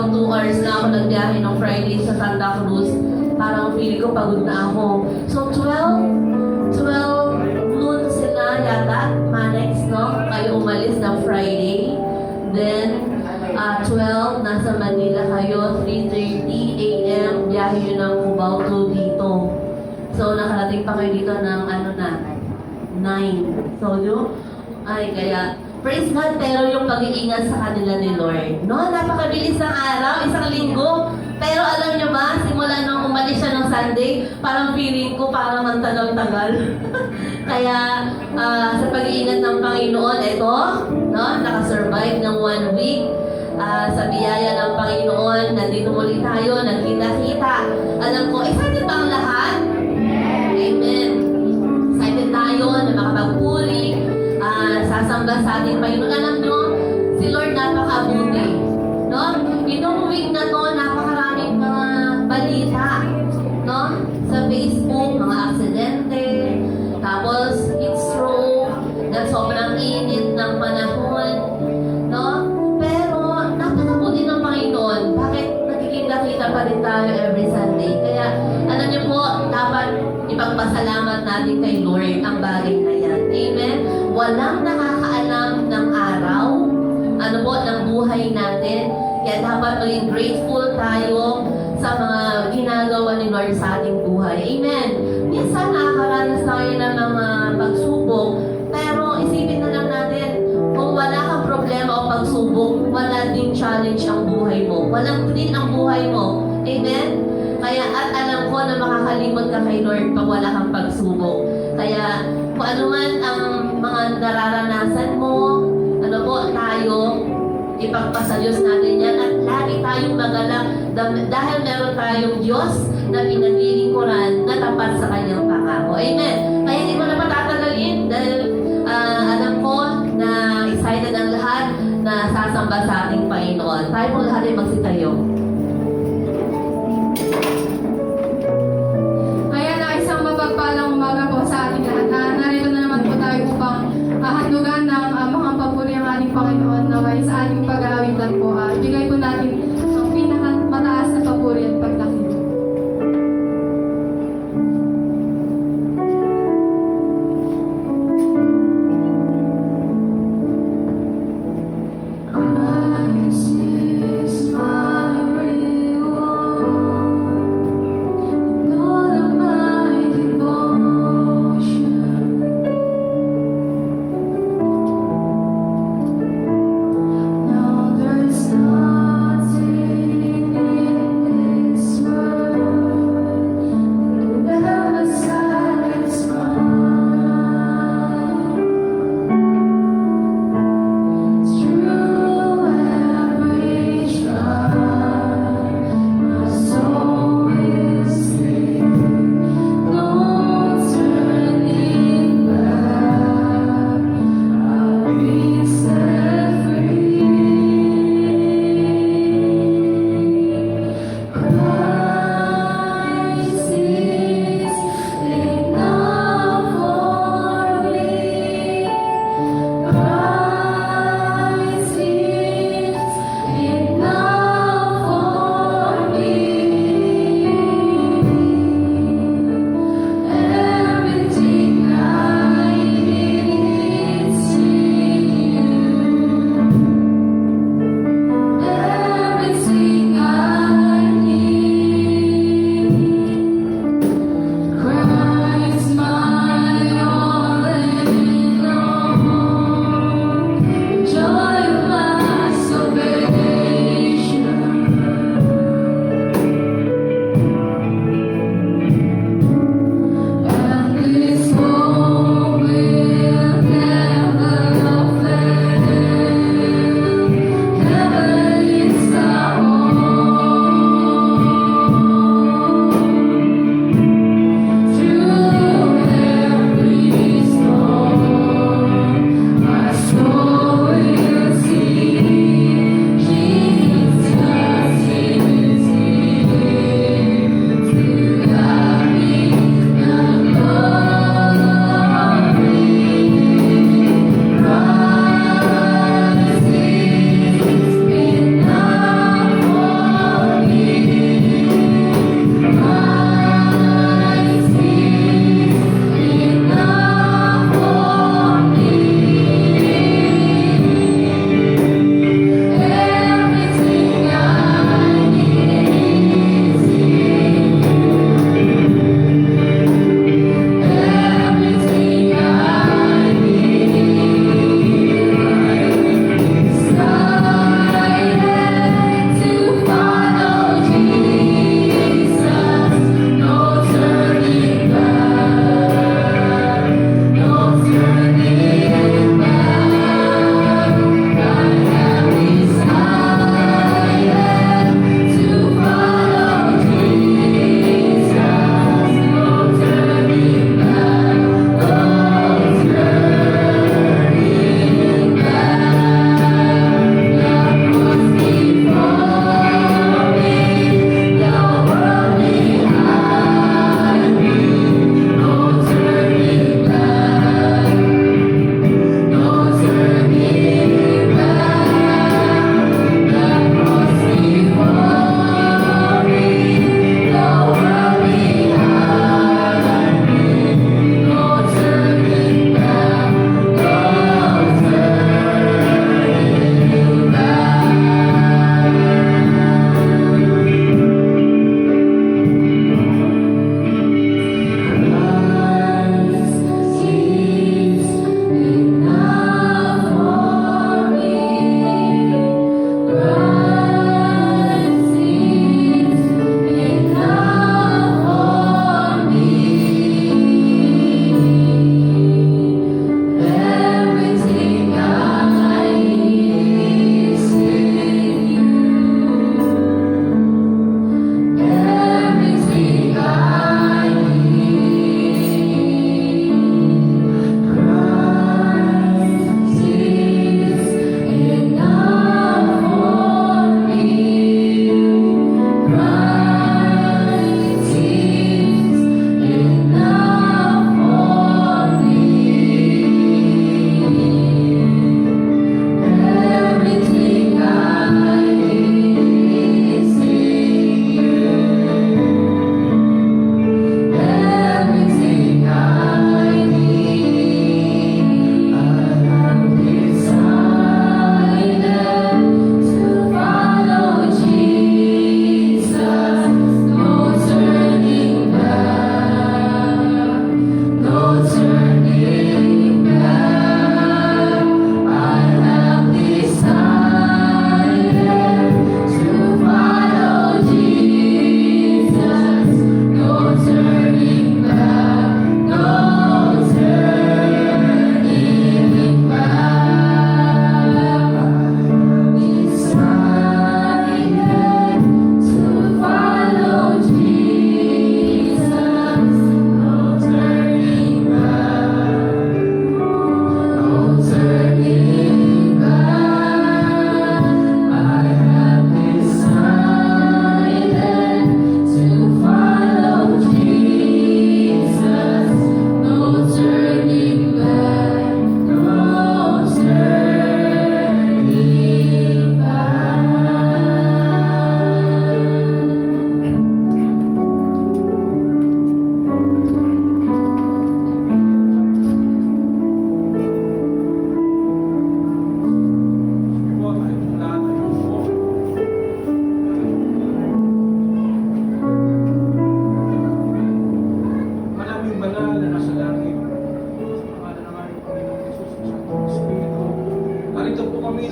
about 2 hours na ako nagbiyahe ng Friday sa Santa Cruz. Parang feeling ko pagod na ako. So 12 noon sila yata, Manex, no? Kayo umalis ng Friday. Then, 12, nasa Manila kayo, 3:30 a.m. biyahe yun ng Cubao to dito. So, nakarating pa kayo dito ng 9. So, kaya, praise God, pero yung pag-iingat sa kanila ni Lord. No, napakabilis ng araw, isang linggo. Pero alam nyo ba, simula nung umalis siya ng Sunday, parang feeling ko parang ang tagal-tagal. Kaya, sa pag-iingat ng Panginoon, ito, no, nakasurvive ng 1 week. Sa biyaya ng Panginoon, nandito muli tayo, nagkita-kita. Alam ko, excited ba ang lahat? Amen. Excited tayo na makapagpuri, sasamba sa ating Panginoon. Alam nyo, si Lord napakabuti. No? Itong week na to, napakaraming mga balita. No? Sa Facebook, mga aksidente, tapos heat stroke, na sobrang init ng panahon. No? Pero, napakabuti ng Panginoon. Bakit nagkikita-kita pa rin tayo every Sunday? Kaya, alam niyo po, dapat ipagpasalamat natin kay Lord ang bagay na yan. Amen? Walang nakakaalam ng araw, ng buhay natin. Kaya dapat maging grateful tayo sa mga ginagawa ni Lord sa ating buhay. Amen? Minsan nakakaranas tayo ng mga pagsubok, pero isipin na lang natin, kung wala kang problema o pagsubok, wala din challenge ang buhay mo. Walang din ang buhay mo. Amen? Kaya at alam ko na makakalimot ka kay Lord pag wala kang pagsubok. Kaya kung ano man ang mga nararanasan mo, tayo, ipagpasa Diyos natin yan at lagi tayong magalak dahil meron tayong Diyos na pinaglilingkuran na tapat sa kanyang pangako. Amen? Kaya hindi ko na patatagalin dahil alam ko na excited ang lahat na sasamba sa ating Panginoon. Tayo po lahat ay magsitayo. Kaya na isang mapagpalang umaga po sa ating lahat. Narito na naman po tayo upang hatugan ng mga papuri ang ating Panginoon na way sa ating pag-aawitan po. Ibigay po natin ang pinakamataas na papuri at pagtakip. Christ is my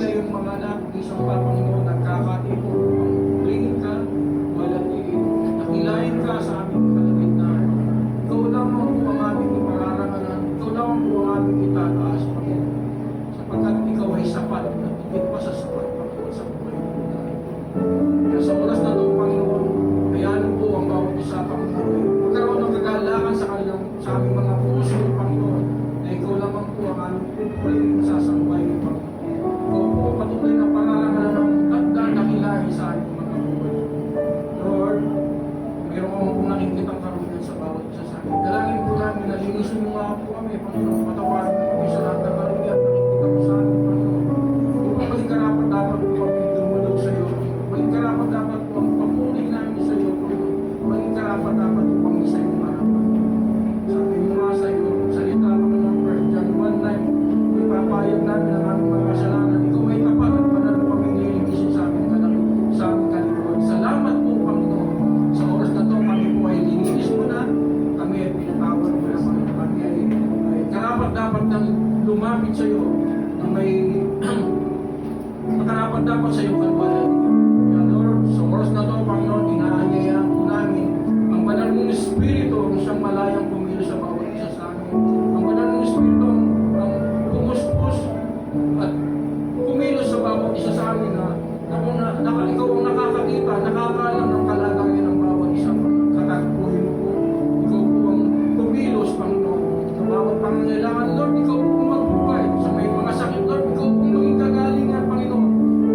sila yung mga anak, isang pa, Panginoon, nagkakatipo, pagpulingin ka, walang nakilain ka sa aming kalagitnaan. Ikaw lamang po ang aming ipararamanan, ikaw lamang po ang aming itataas, Panginoon. Sapagkat ikaw ay sapat, at higit pa sa sapat, Panginoon, sa buhay po namin. Kaya sa oras na ito, Panginoon, hayaan po ang bawat isa, Panginoon. Magkaroon ng kagalakan sa aming mga puso, Panginoon, na ikaw lamang po ang aming pupulingin sa sambay, Panginoon. Ikaw po patuloy na pangalanan at dakilahin sa aming mga buhay. Lord, mayroon ko pong nakikitang karunan sa bawat isa sa amin. Dalangin po namin na linisin mo nga po kami, Panginoon. Patawarin mo kami sa lahat ng karunan at nakikita mo sa amin, Panginoon. Upang maging karapat dapat po kami dumulog sa iyo. Maging karapat dapat po ang pamuling namin sa iyo, Panginoon. Maging karapat dapat po kami sa iyo, harapan. Sabi mo nga sa iyo, salita, Panginoon, 1 John 1:9, ipapayag namin ang aming mga kasalanan. Ikaw ay tapat at panalo kaming lilinisin sa aming kalikuan. Salamat po, Panginoon. Sa oras na ito, kami po ay lininis mo na. Kami ay pinatawad mo na, Panginoon. Kami ay karapat dapat nang lumapit sa iyo na may nakarapat dapat sa iyo kalwalan. Kaya Lord, sa oras na ito, Panginoon, inaanyayaan po namin ang banal mong Espiritu ang siyang malayang pumilo sa bawat isa sa amin. Ang banal mong Espiritu ang kumuspos at kumilos sa bawat isa sa amin na ikaw ang nakakakita, nakakaalam ng kalagayan ng bawat isa. Katagpuin mo po. Ikaw po ang kumilos, Panginoon. Sa bawat pangangailangan, Lord, ikaw po ang magbukay. Sa may mga sakit, Lord, ikaw po ang maging kagalingan, Panginoon.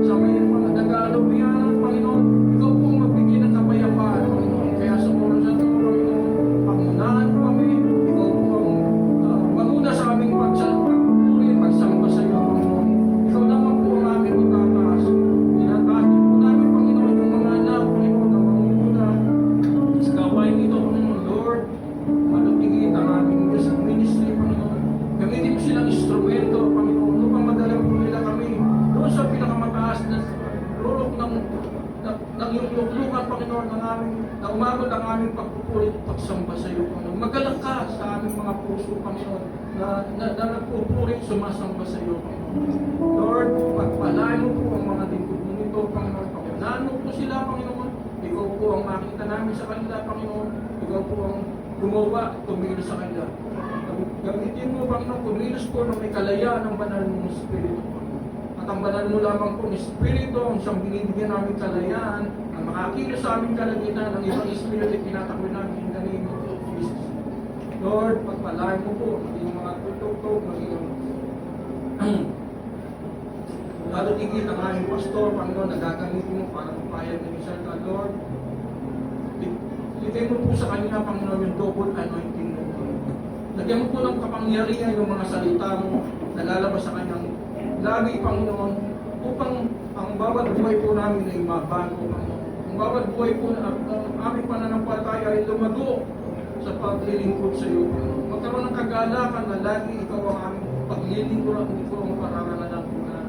Sa may mga nag-aalumihan, Panginoon, ikaw po ang magbigay ng kapayapaan, Panginoon. Kaya sa oras na ito, Panginoon, pangunahan mo kami. Ikaw po ang manguna sa aming pagpupuri, pagsamba sa iyo, Panginoon. Ikaw naman po ang aming itataas. Tinataas din po namin, Panginoon, yung mga anak, Panginoon, na mangunguna sa gawain ito, Panginoon. Lord, malutigit ang aming ministry, Panginoon. Gamitin mo silang instrumento, Panginoon, upang madala po nila kami doon sa pinakamataas na lulok ng iyong luklukan, Panginoon, na umabot ang aming pagpupulit at pagsamba sa iyo, Panginoon. Magalang ka sa aming mga puso, Panginoon, na nagpupulit, sumasamba sa iyo, Panginoon. Lord, pagpalain mo po ang mga lingkod mo nito, Panginoon. Pakunahan mo po sila, Panginoon. Ikaw po ang makita namin sa kanila, Panginoon. Ikaw po ang gumawa at tumilos sa kanila. Gamitin mo, Panginoon, kumilos po na may kalayaan ng banal mong Espiritu, Panginoon. At ang banal mo lamang po ng Espiritu, ang siyang binibigyan namin kalayaan, ang makakilos sa aming kalagitan, ang ibang Espiritu ay tinatakwin namin in the name of Jesus. Lord, pagpalain mo po, maging mga tutugtog, maging lalo tigit ang aming pastor, Panginoon, na gagamitin mo para mapayag ng isang ka, Lord. Ligay mo po sa kanya, Panginoon, yung double anointing mo. Lagyan mo po ng kapangyarihan yung mga salita mo na lalabas sa kanyang lagi, Panginoon, upang ang bawat buhay po namin ay mabago, Panginoon. Ang bawat buhay po na aming pananampalataya ay lumago sa paglilingkod sa iyo, Panginoon. Magkaroon ng kagalakan na lagi ikaw ang aming paglilingkod at ikaw ang pararanalan po na.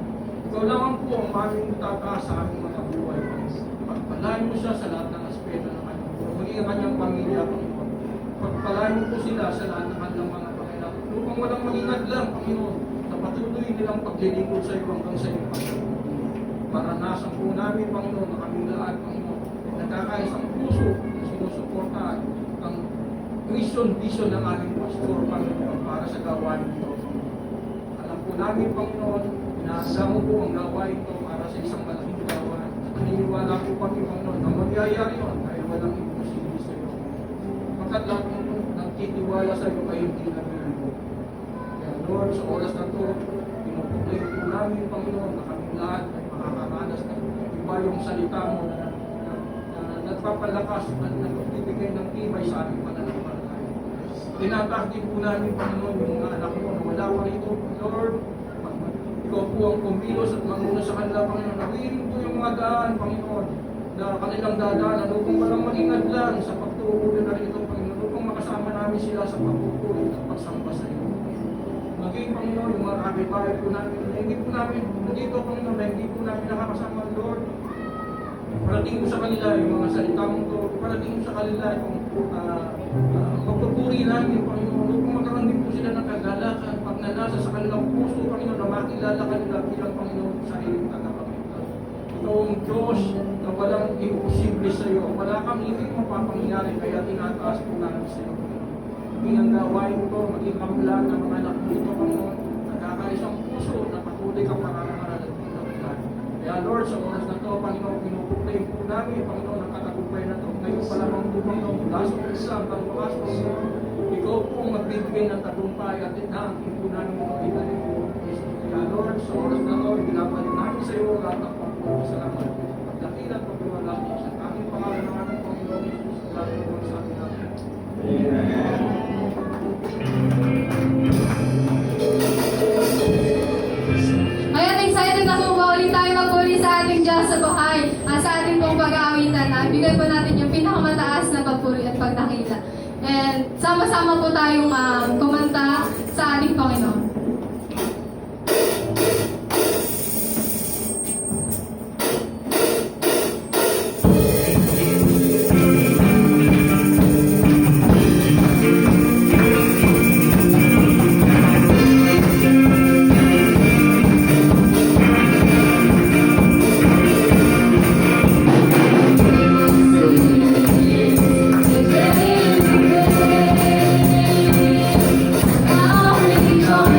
Ikaw lamang po ang aming tataas sa aming mga buhay, Panginoon. Pagpalain mo siya sa lahat ng aspeto ng kanyang buhay. Maging ang kanyang pamilya, Panginoon. Pagpalain mo po sila sa lahat ng kanilang mga pangailangan. Upang walang magingad lang, Panginoon, na patuloy nilang paglilingkod sa iyo hanggang sa iyo, Panginoon. Maranasan po namin, Panginoon, na kami lahat, Panginoon, nagkakaisang puso na sinusuportahan ang vision ng aming pastor, Panginoon, para sa gawain ito. Alam po namin, Panginoon, inaasa mo po ang gawain ito para sa isang malaking gawain. Naniniwala po kami, Panginoon, na magyayari yun dahil walang imposible sa iyo. Pagkat lahat ng titiwala sa iyo ay hindi nabilo. Kaya Lord, sa oras na ito, pinupuklay po namin, Panginoon, na kami lahat ay makakaranas ng iba yung salita mo na nagpapalakas at nagbibigay ng tibay sa aming pananampalataya. Tinatahdi po namin, Panginoon, yung mga anak mo na wala pa rito, Lord. Ikaw po ang kumilos at manguna sa kanila, Panginoon. Nawirin po yung mga daan, Panginoon, na kanilang dadaanan upang walang magingad lang sa pagtutulong na rito, Panginoon, upang makasama namin sila sa pagpupuri at pagsamba sa iyo. Maging, Panginoon, yung mga kapitbahay po namin, na hindi po namin, nandito, Panginoon, na hindi po namin nakakasama, Lord. parating mo sa kanila yung mga salita mo to, parating mo sa kanila yung magpupuri namin, Panginoon, upang magkaroon din po sila ng kagalakan, pagnanasa sa kanilang puso, Panginoon, na makilala kanila bilang Panginoon sa iyong tagapagligtas. Itoong Diyos na walang imposible sa iyo, wala kang hindi mapapangyari, kaya tinataas po namin sa iyo. Maging ang gawain ko, maging kamulan ng mga anak mo ito, Panginoon, nagkakaisang puso na patuloy kang parangalan at pinagkakilan. Kaya Lord, sa oras na ito, Panginoon, pinupuklayin po namin, Panginoon, ang katagumpay na ito. Ngayon pa lamang po, Panginoon, mula sa umpisa hanggang wakas, Panginoon, ikaw po ang magbibigay ng tagumpay at inaangkin po namin ang ilalim po. Kaya Lord, sa oras na ito, binabalik namin sa iyo lahat ng pagpupo sa laman. Pagdakilan, pagbiwalaki sa aming pangalan ng aming Panginoon, Jesus, lahat po sa amin namin. Ayan, excited na po ba ulit tayo magpuri sa ating Diyos sa buhay at sa ating pong pag-aawitan na bigay po natin yung pinakamataas na papuri at pagdakila. And sama-sama po tayong kumanta sa ating Panginoon. I'll be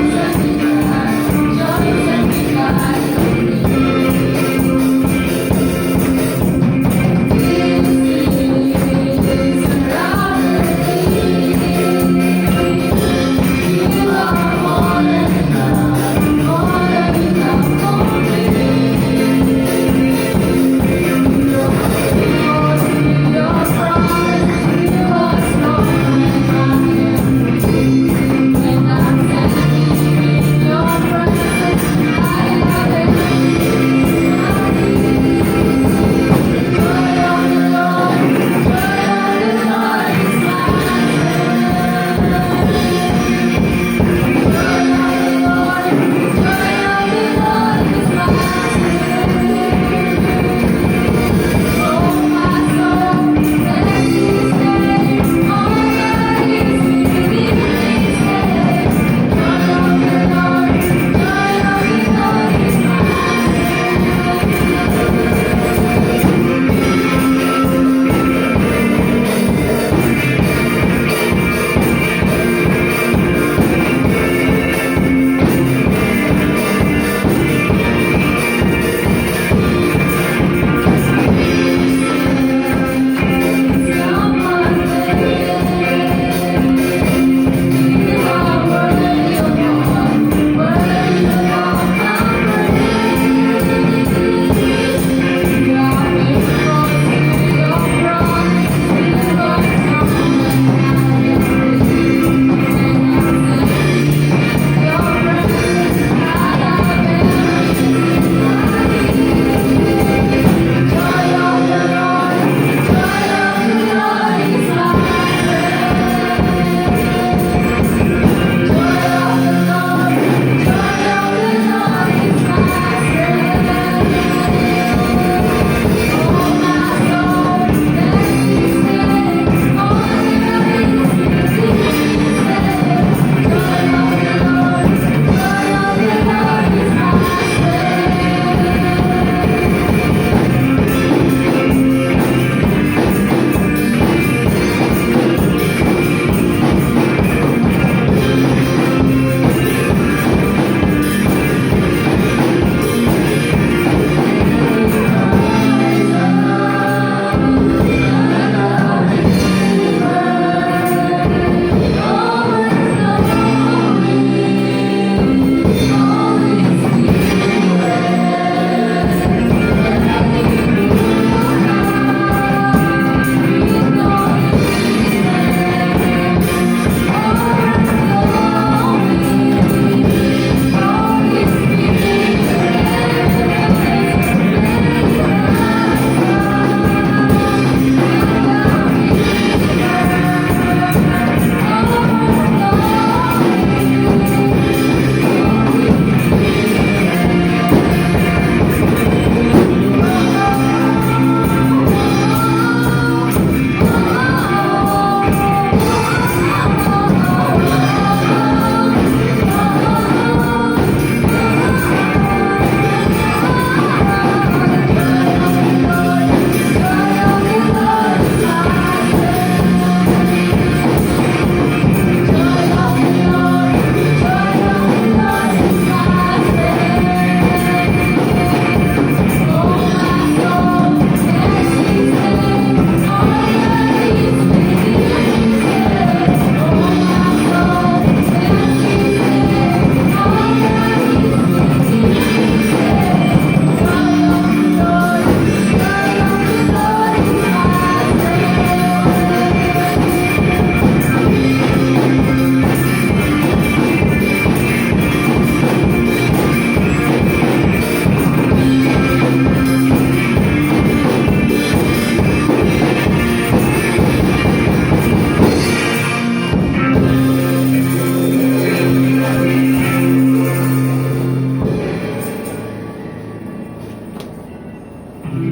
Ay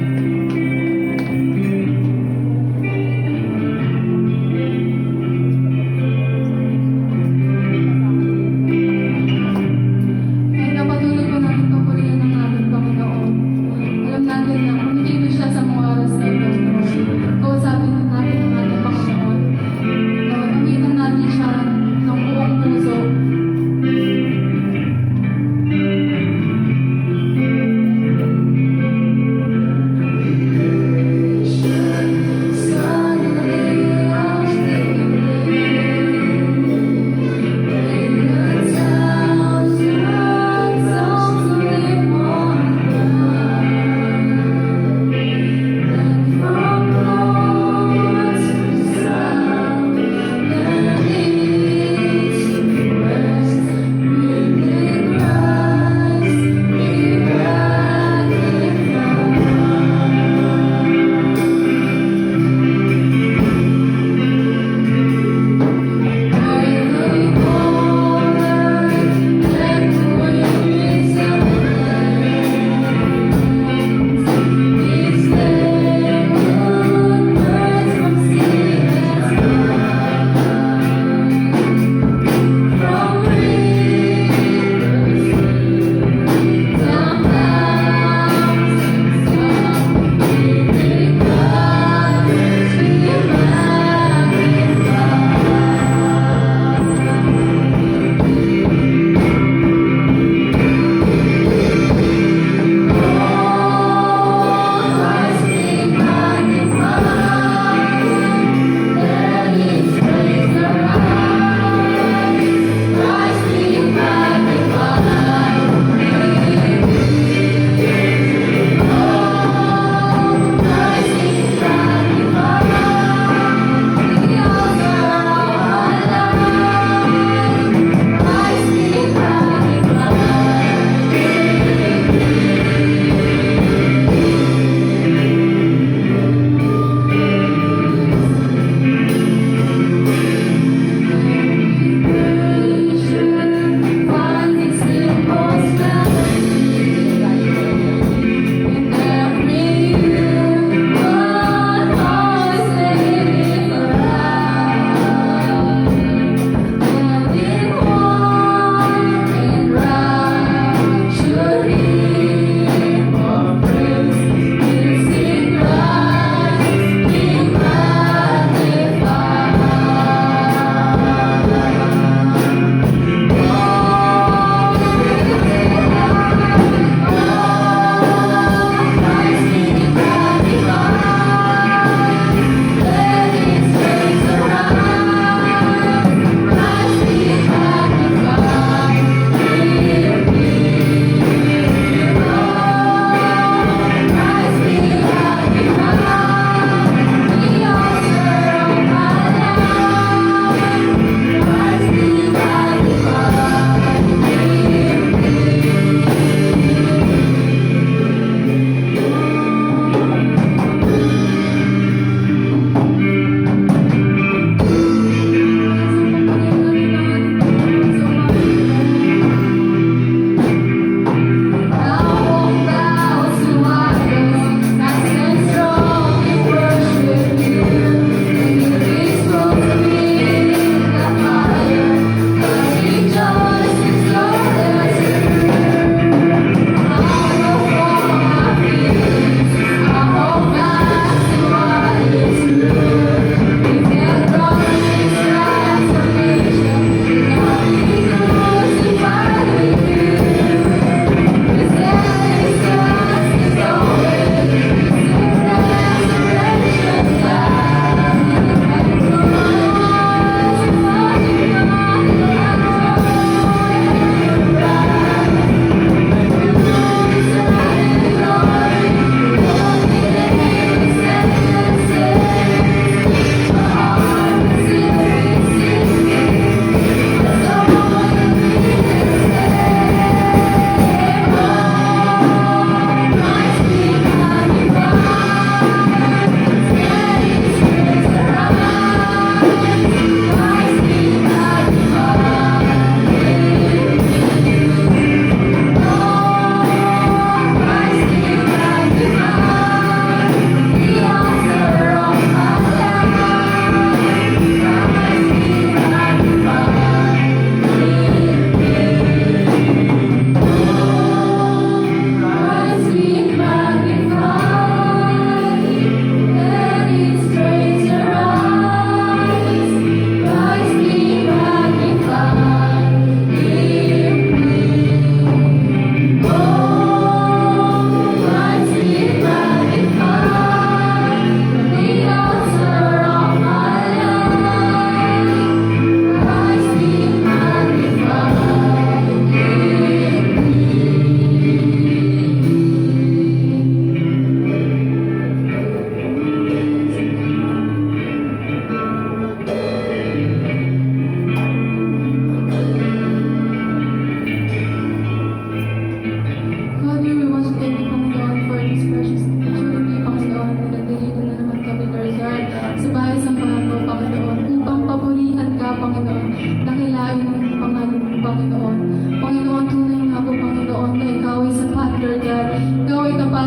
napatuloy po natin papurihan ng ating Panginoon. Alam natin na kung hindi siya sa mga oras na ito, kausapin natin ang ating Panginoon. Gamitan natin siya ng buong puso.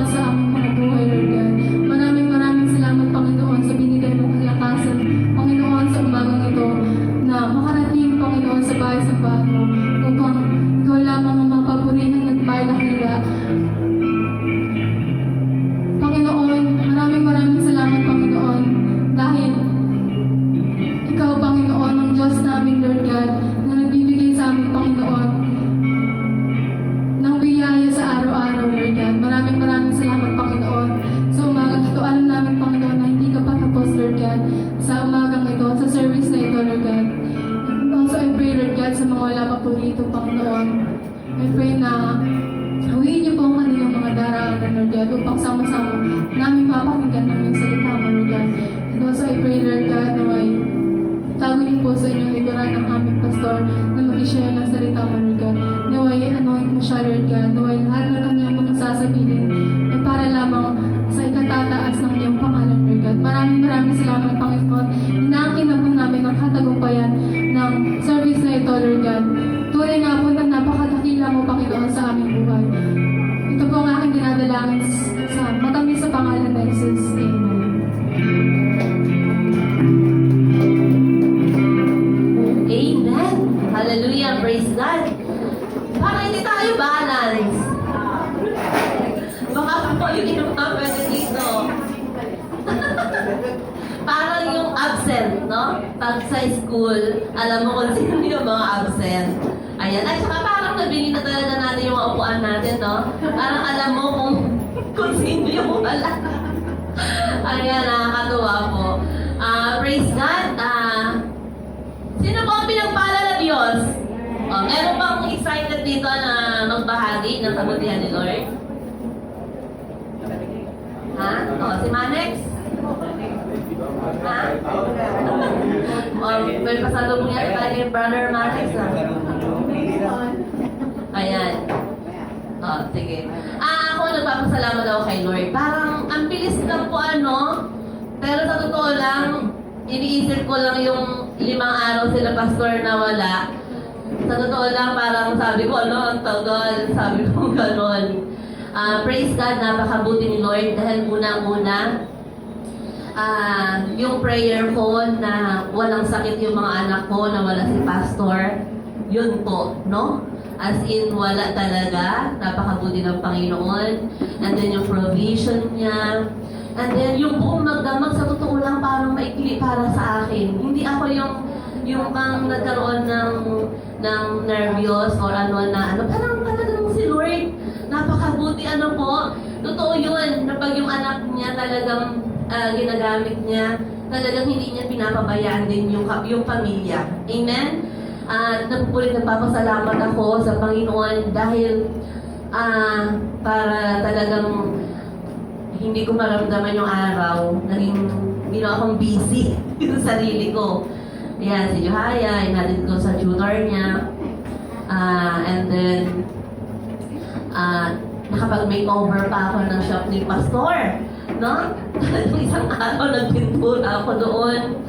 sa aming mga buhay, Lord God. Maraming salamat, Panginoon, sa binigay mong kalakasan, Panginoon, sa umagang ito, na makarating, Panginoon, sa bahay sa bahay mo, upang ikaw lamang ang mapapurihan at mailakila. Panginoon, maraming salamat, Panginoon, dahil ikaw, Panginoon, ang Diyos namin, Lord God, na nagbibigay sa amin, Panginoon, ng biyaya sa araw-araw, Lord God. Maraming salamat, Panginoon. Sa umagang ito, alam namin, Panginoon, na hindi ka pa tapos, Lord God, sa umagang ito, sa service na ito, Lord God. And also, I pray, Lord God, sa mga wala pa po rito, Panginoon. I pray na hawiin niyo po ang kanilang mga daraanan, Lord God, upang sama-sama namin mapakinggan ng iyong salita mo, Lord God. And also, I pray, Lord God, na may tago niyo po sa inyong likuran ng aming pastor na mag-share ng salita mo, Lord God. Naway, anoint mo siya, Lord God. Naway, lahat na kanyang mga sasabihin ay para lamang sa ikatataas ng iyong pangalan, Lord God. Maraming salamat, Panginoon. Inaangkin na po namin ang katagumpayan ng service na ito, Lord God. Tunay nga po na napakadakila mo, Panginoon, sa aming buhay. Ito po ang aking dinadalangin sa matamis sa pangalan ng Jesus. Amen. Amen. Hallelujah. Praise God. Parang hindi tayo balance. Baka po yung mga pwede dito. Parang yung absent, no? Pag sa school, alam mo kung sino yung mga absent. Ayan. At saka parang nabili na talaga natin yung mga upuan natin, no? Parang alam mo kung sino yung wala. Ayan, nakakatuwa po. Praise God. Sino po ang pinagpala ng Diyos? Meron bang excited dito na magbahagi ng kabutihan ni Lord? Ha? Si Manex? Ha? May pasalubong niya tayo kay Brother Manex, ha? Ayan. Sige. Ako nagpapasalamat ako kay Lord. Parang ang bilis lang po pero sa totoo lang, iniisip ko lang yung 5 araw sila pastor na wala. Sa totoo lang, parang sabi ko, ang tagal. Sabi ko, gano'n. Praise God, napakabuti ni Lord. Dahil unang-una, yung prayer ko na walang sakit yung mga anak ko, na wala si pastor, yun po, no? As in, wala talaga. Napakabuti ng Panginoon. And then yung provision niya. And then yung buong magdamag, sa totoo lang, parang maikli para sa akin. Hindi ako yung pang nagkaroon ng nervyos or parang talagang si Lord, napakabuti po. Totoo yun, na pag yung anak niya talagang ginagamit niya, talagang hindi niya pinapabayaan din yung pamilya. Amen? Nagpapasalamat ako sa Panginoon dahil para talagang hindi ko maramdaman yung araw, naging ginawa akong busy sa sarili ko. Yan, si Johaya, inatid ko sa tutor niya. And then, nakapag-makeover pa ako ng shop ni Pastor. No? Isang araw, nagpintura ako doon.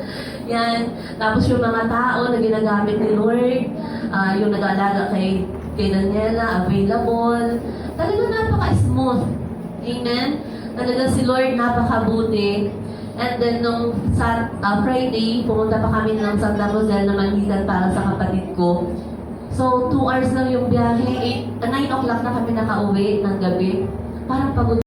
Yan. Tapos yung mga tao na ginagamit ni Lord, yung nag-aalaga kay Daniela, available. Talagang napaka-smooth. Amen? Talagang si Lord napakabuti. And then nung Friday, pumunta pa kami ng Santa Rosel na Manhigan para sa kapatid ko. So, 2 hours lang yung biyahe. 9 o'clock na kami nakauwi ng gabi. Parang pagod